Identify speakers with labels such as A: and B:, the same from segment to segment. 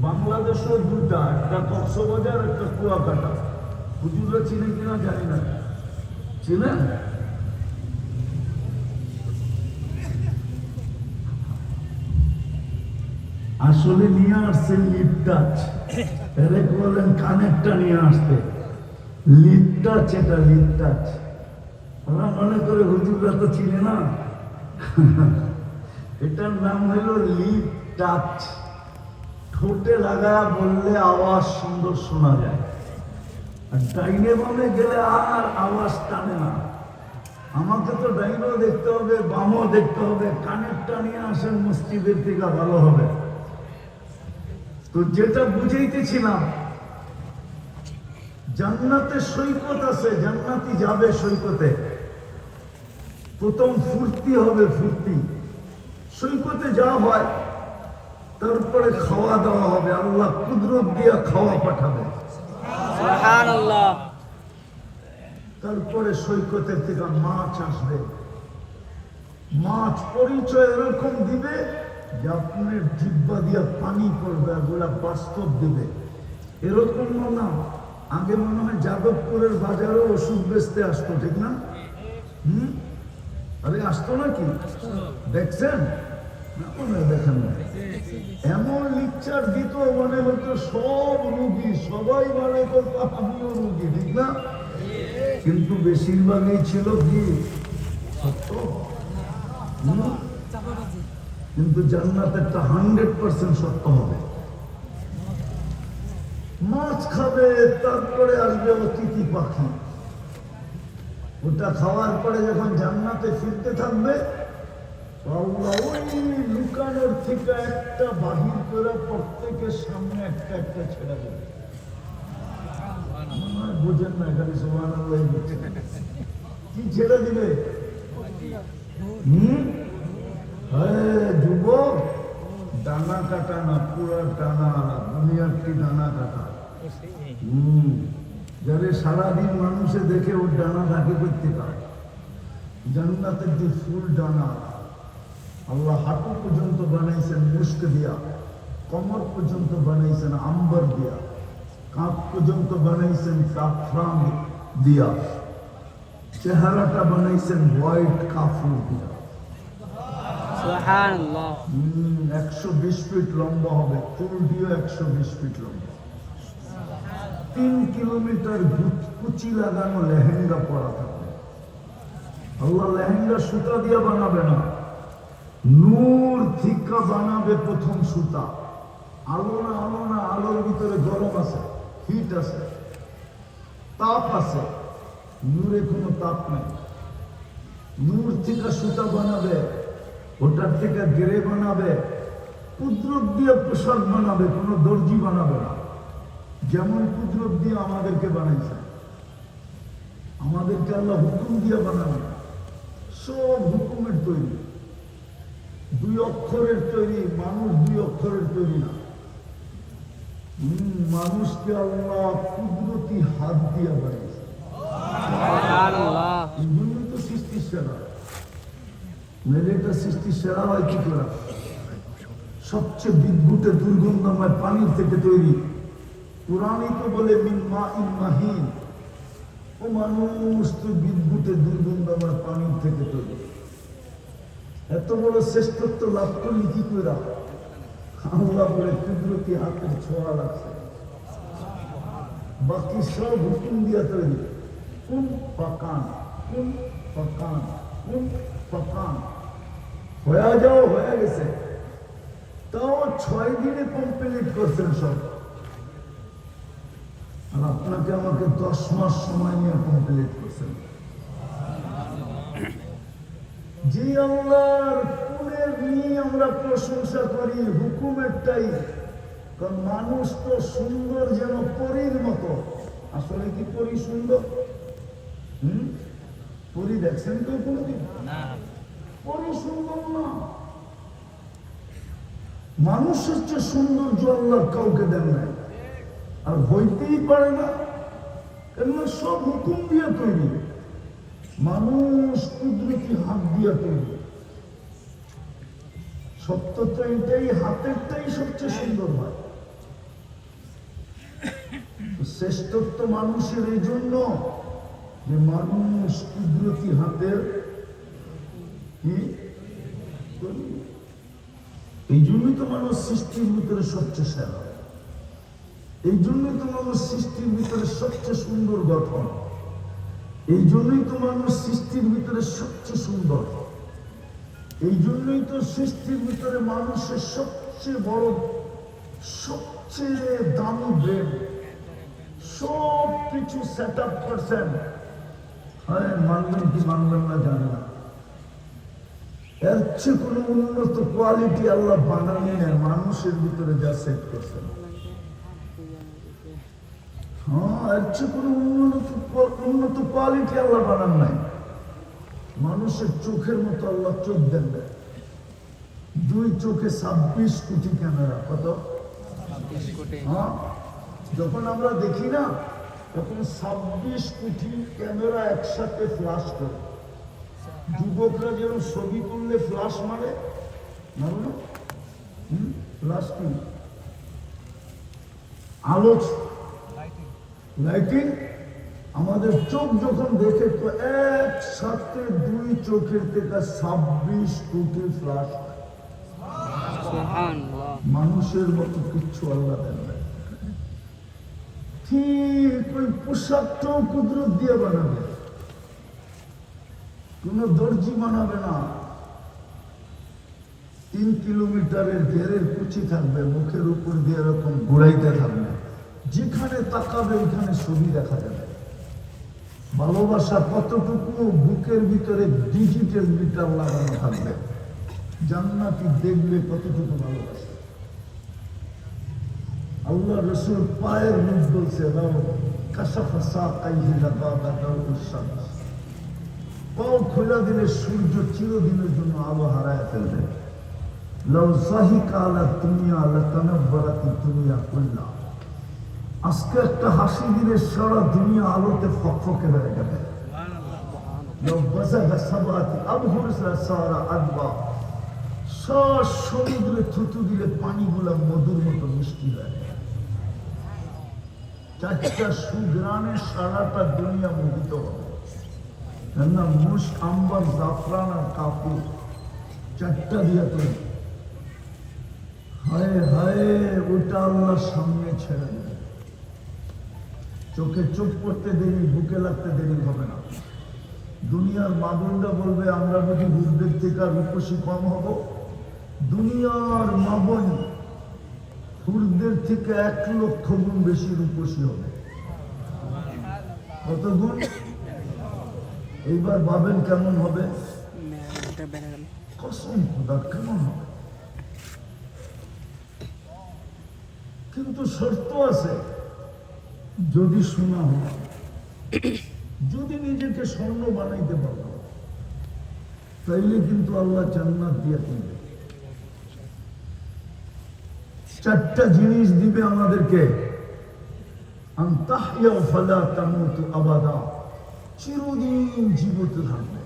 A: বাংলাদেশে দুটা, একটা কক্সবাজার, একটা কুয়াকাটা। হুজুররা চিনে কিনা জানি না, চিনেন? আসলে নিয়ে আসছে লিপ টাচ, এরে বলেন কানেরটা নিয়ে আসতে। লিপ টাচ, এটা লিপ টাচ। ওরা মনে করে হুজুররা তো চিনে না। এটার নাম হলো লিপ টাচ। ঠোঁটে লাগা বললে আওয়াজ সুন্দর শোনা যায়, আর ডাইনে বামে গেলে আর আওয়াজ টানে না। আমাকে তো ডাইনেও দেখতে হবে, বামও দেখতে হবে। কানেরটা নিয়ে আসেন মসজিদের থেকে, ভালো হবে। তো যেটা বুঝাইতেছিলাম, জান্নাতে সৈকত আছে, জান্নাতি যাবে সৈকতে। প্রথম ফুর্তি হবে, ফুর্তি। সৈকতে যা হয়, তারপরে খাওয়া দাওয়া হবে। আল্লাহ কুদরত দিয়া খাওয়া পাঠাবে।
B: সুবহানাল্লাহ।
A: তারপরে সৈকতের থেকে মাছ আসবে। মাছ পরিচয় এরকম দিবে যে আপনার জিহ্বা দিয়া পানি পড়বে, এগুলা বাস্তব দিবে। এরকম না, আগে মনে হয় যাদবপুরের বাজারে ওষুধ বেচতে আসতো, ঠিক না? আরে আসতো নাকি? দেখছেন? দেখেন না, এমন লিকচার দিত মনে হতো সব রুগী, সবাই মানে করতো আমিও রুগী, ঠিক না? কিন্তু বেশিরভাগই ছিল কি সত্য। কিন্তু জান্নাতেরটা 100% সত্য হবে। মাছ খাবে, তারপরে আসবে অতিথি পাখি। ওটা খাওয়ার পরে যখন জান্নাতে ফিরতে থাকবে, আল্লাহ ওই লুকানোর থেকে একটা বাহির করে প্রত্যেকের সামনে একটা একটা ছেড়ে দেবে। বুঝেন না, এখানে সুবহানাল্লাহ কি ছেড়ে দিবে? যুবক, ডানা কাটা না, পুরা ডানা, দুনিয়ার কি ডানা কাটা। যারে সারাদিন মানুষে দেখে ওর ডানা ঢাকে করতে পারে। জান্নাতের যে ফুল ডানা, আল্লাহ হাঁটু পর্যন্ত বানাইছেন মুস্ক দিয়া, কমর পর্যন্ত বানাইছেন আম্বর দিয়া, কাঁধ পর্যন্ত বানাইছেন জাফরান দিয়া, চেহারাটা বানাইছেন হোয়াইট কাফুর দিয়া।
B: সুবহানাল্লাহ।
A: 120 ফিট লম্বা হবে, চুল দিয়ে 120 ফিট লম্বা। 3 কিলোমিটার কুচি লাগানো লেহেঙ্গা পরা থাকবে। আল্লাহ লেহেঙ্গা সুতা দিয়ে বানাবে না, নূর থিকা বানাবে প্রথম সুতা। আলো না, আলো না, আলোর ভিতরে গরম আছে, হিট আছে, তাপ আছে। নূরে কোনো তাপ নেই। নূর থিকা সুতা বানাবে, ওটার থেকে গেরে বানাবে, কুদরত দিয়ে পোশাক বানাবে, কোনো দর্জি বানাবে না। যেমন কুদরত দিয়ে আমাদেরকে বানাইছে, আমাদেরকে আল্লাহ হুকুম দিয়ে বানাবে, সব হুকুমের তৈরি। 2 অক্ষরের তৈরি, মানুষ 2 অক্ষরের তৈরি না। মানুষকে আল্লাহ কুদরতি হাত দিয়ে বানিয়েছে। এই জন্যই তো সৃষ্টির সেরা। মেলেটা সৃষ্টির সেরা হয় কি করে? সবচেয়ে বিদ্যুতে দুর্গন্ধময় পানির থেকে তৈরি। কোরআনই তো বলে মিন মাইন মাহিন। ও মানুষ তো বিদ্যুতে দুর্গন্ধময় পানির থেকে তৈরি। এত বড় শ্রেষ্ঠত্ব লাভ করলি কি করে? আল্লাহ বলে কুদরতি হাতের ছোঁয়া লাগছে। বাকি সব হুকুম দিয়া তৈরি। কোন পাকান, কোন পাকান, কোন পাকান। হয়ে যাও, হয়ে গেছে। তাও 6 দিনে কমপ্লিট করছেন সব। আর আপনাকে আমাকে 10 মাস সময় নিয়ে কমপ্লিট করছেন। যে আল্লাহর গুণের নিয়ে আমরা প্রশংসা করি, হুকুমেরটাই। কারণ মানুষ তো সুন্দর যেন পরীর মতো। আসলে কি পরী সুন্দর? পরী দেখছেন তো কোনদিন? পরী সুন্দর না। মানুষ হচ্ছে সৌন্দর্য আল্লাহ কাউকে দেন নাই, আর হইতেই পারে না। কেননা সব হুকুম দিয়ে তৈরি। মানুষ কুদরতি হাত দিয়ে তৈরি। সত্য তো এটাই, হাতেরটাই সবচেয়ে সুন্দর হয়। শ্রেষ্ঠত্ব মানুষের এই জন্য যে মানুষ কুদরতি হাতের কি তৈরি। এই জন্যই তো মানুষ সৃষ্টির ভিতরে সবচেয়ে সেরা, এই জন্যই তো মানুষ সৃষ্টির ভিতরে সবচেয়ে সুন্দর গঠন, এই জন্যই তো মানুষ সৃষ্টির ভিতরে সবচেয়ে সুন্দর, এই জন্যই তো সৃষ্টির ভিতরে মানুষের সবচেয়ে বড়, সবচেয়ে দামি ব্রেন, সব কিছু সেট আপ করছেন। হ্যাঁ, মানবেন কি মানবেন না জানি না, এর চেয়ে কোনো উন্নত কোয়ালিটি আল্লাহ বানানি নেই মানুষের ভিতরে যা সেট করছেন। হ্যাঁ, এর চেয়ে কোনো উন্নত কোয়ালিটি আল্লাহ বানান নাই। মানুষের চোখের মতো আল্লাহ চোখ দেন না, 2 চোখে 26 কোটি ক্যামেরা। কত? হ্যাঁ, যখন আমরা দেখি না তখন 26 কোটি ক্যামেরা একসাথে ফ্লাশ করে। যুবকরা যেমন ছবি তুললে ফ্লাশ মারে, মারো ফ্লাশ কি? আলো, লাইটিং। আমাদের চোখ যখন দেখে তো একসাথে 2 চোখের থেকে 26 কোটি ফ্লাশ। মানুষের মতো কিচ্ছু আল্লাহ দেন না। ঠিক ওই পোশাকটাও কুদরত দিয়ে বানাবে, কোন দর্জি বানাবে না। 3 কিলোমিটারের ঘেরের কুচি থাকবে, মুখের উপর দিয়ে এরকম ঘুরাইতে থাকবে, যেখানে তাকাবে ওইখানে ছবি দেখা যাবে। ভালোবাসা কতটুকু বুকের ভিতরে ডিজিটাল মিটার লাগানো থাকবে, জান্নাতি দেখবে কতটুকু ভালোবাসা। আল্লাহ রসুল পায়ের মুখ বলছে, পাও খোলা দিলে সূর্য চিরদিনের জন্য আলো হারায় ফেলবে। আজকে একটা হাসি দিলে সারা দুনিয়া আলোতে ফকফকে হয়ে যাবে। সমুদ্রে থুতু দিলে পানিগুলা মধুর মতো মিষ্টি হয়ে যায়। 4টা সুগ্রানে সারাটা দুনিয়া মোহিত হবে। কেননা মুশ, আম্বার, জাফরান আর কাপুর 4টা দিয়া তৈরি। হায় হায়, ওটা আল্লাহর সামনে ছেড়ে দেবে। চোখে চোখ পড়তে দেরি, বুকে লাগতে দেরি হবে না। দুনিয়ার মাবনরা বলবে আমরা যদি বুদ্ধের থেকে রূপসী কম হব। দুনিয়ার মাবন হুরদের থেকে 1 লক্ষ গুণ বেশি রূপসী হবে। কত গুণ? এইবার ভাবেন কেমন হবে? কসম খোদা, কেমন হবে? কিন্তু শর্ত আছে, যদি শোনা হয়, যদি নিজেকে স্বর্ণ বানাইতে পারো তাইলে কিন্তু আল্লাহ জান্নাত দিয়ে দিবে। 4টা জিনিস দিবে আমাদেরকে। আনতাহইয়া ফালা তামুতু আবাদা, চিরদিন জীবিত থাকবে,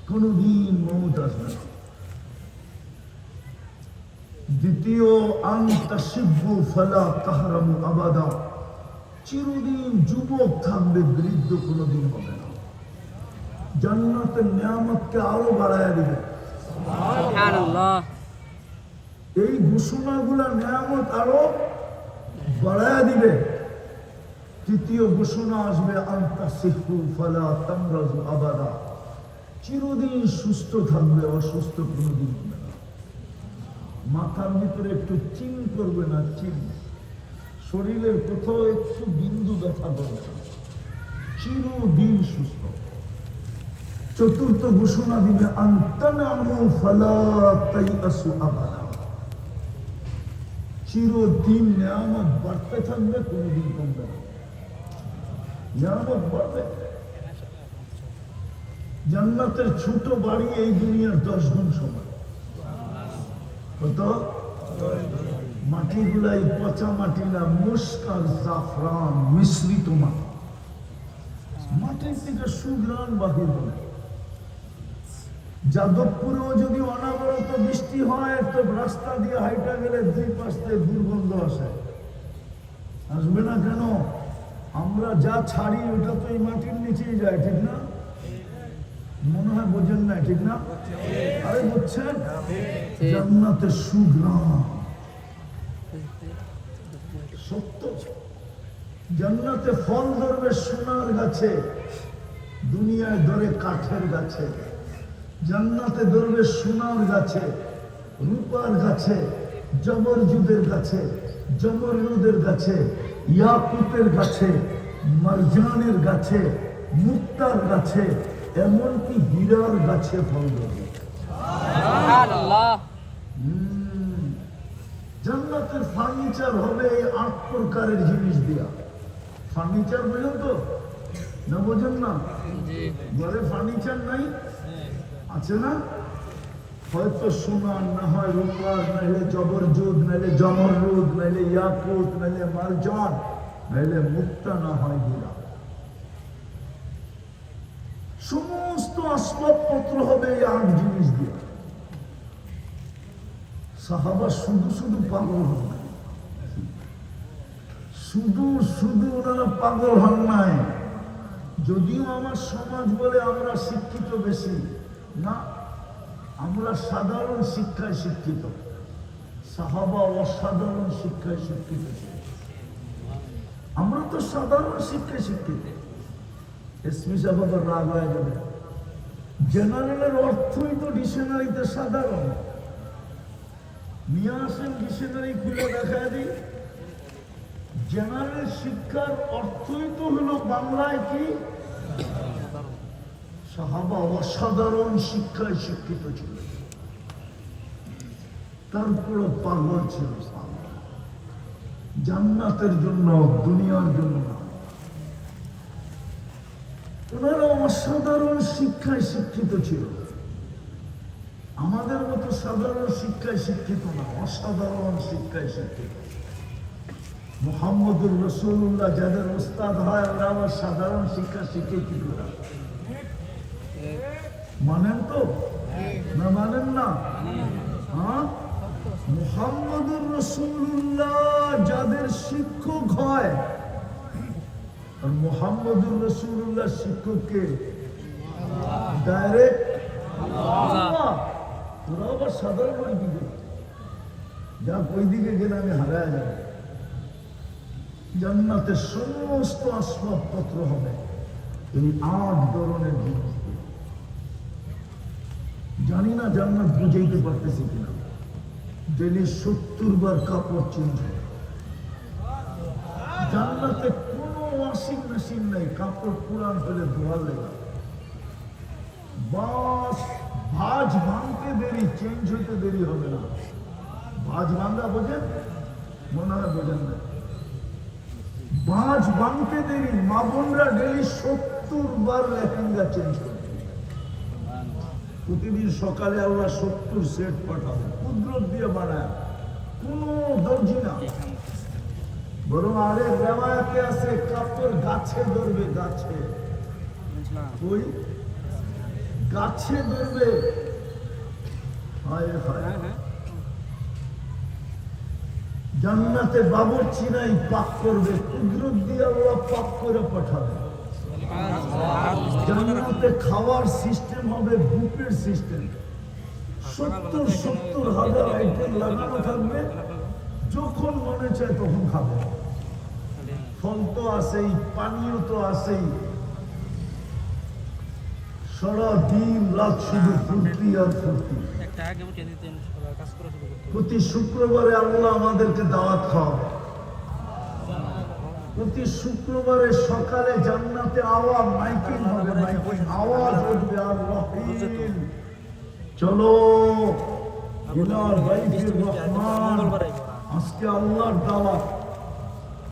A: কোনদিন মওত আসবে না। দ্বিতীয়, আনতাশিব্বু ফালা তাহরামু আবাদা, চিরদিন যুবক থাকবে, বৃদ্ধ কোনদিন হবে না। জান্নাতের নিয়ামতকে আরো বাড়ায় দিবে। সুবহানাল্লাহ। এই ঘোষণাগুলা নিয়ামত আরো বাড়ায় দিবে। তৃতীয় ঘোষণা আসবে, আনতাসিহু ফালা তামরাজু আবাদা, চিরদিন সুস্থ থাকবে, অসুস্থ কোনদিন হবে না। মাথার ভিতরে একটু চিন করবে না, চিন। শরীরের কোথাও একটু বিন্দু ব্যথা করবে না, চিরদিন সুস্থ। চতুর্থ ঘোষণা দিবে, আনতানামু ফালা তাইয়াসু আবাদা, চিরদিন নিয়ামত বাড়তে থাকবে, কোনদিন কমবে না। নিয়ামত বাড়বে। জান্নাতের ছোট বাড়ি এই দুনিয়ার 10 গুণ সমান। কত? মাটিগুলাই পচা মাটি না, মুস্কার জাফরান মিশ্রিত মাটি। মাটির থেকে সুগ্রাণ বাহির হবে। যাদবপুরেও যদি অনাবরত বৃষ্টি হয় তো রাস্তা দিয়ে হাইটা গেলে 2 পাশ থেকে দুর্গন্ধ আসে। আসবে না কেন? আমরা যা ছাড়ি ওটা তো এই মাটির নিচেই যায়, ঠিক না? মনে হয় বোঝেন না, ঠিক না? আরে বুঝছেন? জান্নাতে সুঘ্রাণ, সত্য। জান্নাতে ফল ধরবে সোনার গাছে, দুনিয়ায় ধরে কাঠের গাছে। জান্নাতে ধরবে সোনার গাছে, রূপার গাছে, জবরজুদের গাছে, জমরুদের গাছে, ইয়াকুতের গাছে, মারজানের গাছে, মুক্তার গাছে, এমনকি হীরার গাছে ফল ধরবে।
B: সুবহানাল্লাহ।
A: জান্নাতের ফার্নিচার হবে এই 8 প্রকারের জিনিস দিয়া। ফার্নিচার বোঝেন তো না? বোঝেন না?
B: জি।
A: ঘরে ফার্নিচার নাই, আছে না? হয়তো সোনার, না হয় রূপার, নাইলে জবরজুদ, নাইলে জমরুদ, নাইলে ইয়াকুত, নাইলে মারজান, নাইলে মুক্তা, না হয় হীরা। সমস্ত আসবাবপত্র হবে এই 8 জিনিস দিয়ে। সাহাবা শুধু শুধু পাগল হন নাই, শুধু শুধু ওনারা পাগল হন নাই। যদিও আমার সমাজ বলে আমরা শিক্ষিত বেশি না, আমরা সাধারণ শিক্ষায় শিক্ষিত। সাহাবা অসাধারণ শিক্ষায় শিক্ষিত ছিল। আমরা তো সাধারণ শিক্ষায় শিক্ষিত। এসপি সাহেব আবার রাগ হয়ে যাবে। জেনারেলের অর্থই তো ডিকশনারিতে সাধারণ। নিয়ে আসেন ডিকশনারি খুলে দেখা দিই। জেনারেল শিক্ষার অর্থই তো হলো বাংলায় কি? সাহাবা অসাধারণ শিক্ষায় শিক্ষিত ছিল, তারপরে পাগল ছিল। জান্নাতের জন্য, দুনিয়ার জন্য না। ওনারা অসাধারণ শিক্ষায় শিক্ষিত ছিল, আমাদের মতো সাধারণ শিক্ষায় শিক্ষিত না, অসাধারণ শিক্ষায় শিক্ষিত। মুহাম্মদুর রাসূলুল্লাহ যাদের ওস্তাদ হয়, ওরা আবার সাধারণ শিক্ষা শিখে কি করে? মানেন তো না মানেন না? হ্যাঁ, মুহাম্মদুর রাসূলুল্লাহ যাদের শিক্ষক হয়, আর মুহাম্মদুর রাসূলুল্লাহ শিক্ষককে ডাইরেক্ট আল্লাহ। ওরা আবার সাধারণ হয় কি করে? যা ওই দিকে গেলে আমি হারায় যাব। জান্নাতে সমস্ত আসবাবপত্র হবে এই 8 ধরনের জিনিস দিয়ে। জানি না জান্নাত বুঝাইতে পারতেছি কিনা। ডেলি 70 বার কাপড় চেঞ্জ হয়। জান্নাতে কোনো ওয়াশিং মেশিন নাই, কাপড় পুরান হলে ধোয়া লেগে। বাস ভাঁজ ভাঙতে দেরি, চেঞ্জ হইতে দেরি হবে না। ভাঁজ ভাঙা বোঝেন? মনে হয় বোঝেন না। ভাঁজ ভাঙতে দেরি, মা বোনরা ডেলি 70 বার লেহেঙ্গা চেঞ্জ করে। প্রতিদিন সকালে আল্লাহ 70 সেট পাঠাবে, কুদরত দিয়ে বানায়, কোনো দর্জি না। বরং আরে রেওয়ায়াতে আছে কাপড় গাছে ধরবে, গাছে। ওই গাছে ধরবে। হায় হায়। জান্নাতে বাবুর্চি নাই, পাক করবে, কুদরত দিয়ে আল্লাহ পাক করে পাঠাবে। জান্নাতে খাওয়ার সিস্টেম হবে বুফের সিস্টেম। 70,000 আইটেম লাগানো থাকবে, যখন মনে চায় তখন খাবে। ফল তো আছেই, পানীয় তো আছেই, সারা দিন রাত শুধু ফুর্তি আর ফুর্তি। প্রতি শুক্রবারে আল্লাহ আমাদেরকে দাওয়াত খাওয়াবে। প্রতি শুক্রবারে সকালে জান্নাতে আওয়াজ, মাইকিং হবে, মাইকিং আওয়াজ উঠবে, আর রহিম চলো ইলা বাইতির রহমান। আজকে আল্লাহর দাওয়াত।